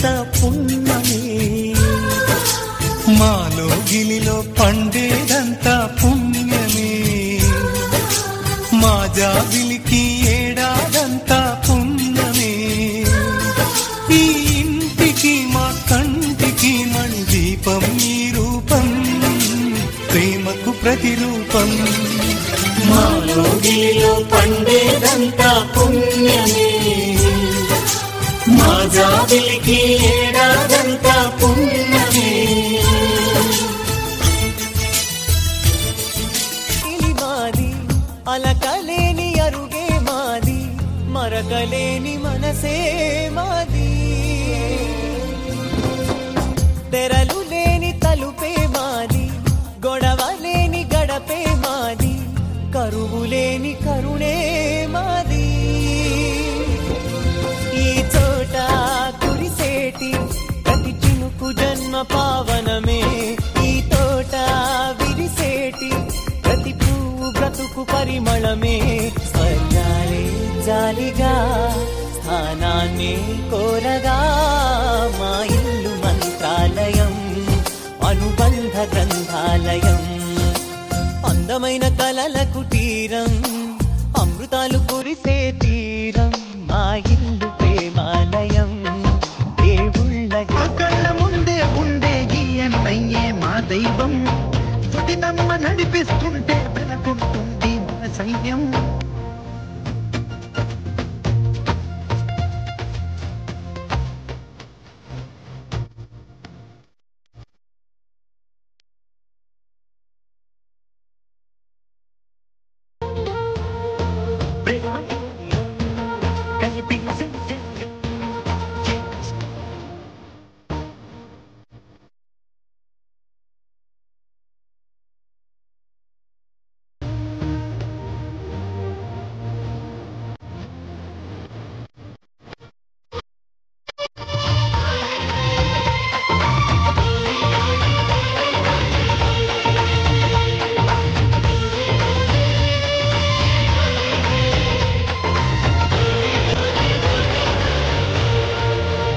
పండేదంతా పుణ్యమే, మాలో గిలిలో పండేదంతా పుణ్యమే, మా జాబిలికి ఏడాదంతా పుణ్యమే. ఈ ఇంటికి మా కంటికి మణి దీపం ఈ రూపం, ప్రేమకు ప్రతిరూపం. మాలో గిలిలో పండేదంతా పుణ్యమే, మా జాబిలికి ఏడాదంతా పుణ్యమే. మాది అలకలేని అరుగే మాది, మరకలేని మనసే మాది, తెరలు లేని తలుపే మాది, గొడవ లేని గడపే మాది, కరువు లేని కరుణే మాది. ఈ చోట కురిసేటి ప్రతి చినుకు జన్మ పావనమే, ఈ తోట విరిసేటి ప్రతి పువ్వు బ్రతుకు పరిమళమే. స్వర్గాలే జాలిగా స్థానాన్ని కోరగా, మా ఇల్లు మంత్రాలయం, అనుబంధ గ్రంథాలయం, అందమైన కలలకు తీరం, అమృతాలు కురిసే తీరం, మా ఇల్లు ప్రేమాలయం, దేవుళ్ళ కళ్ళ ముందే ఉండే గీయన్నయ్యే మా దైవం, సుటినమ్మ నడిపిస్తుంటే వెనకుంటుంది మన సైన్యం.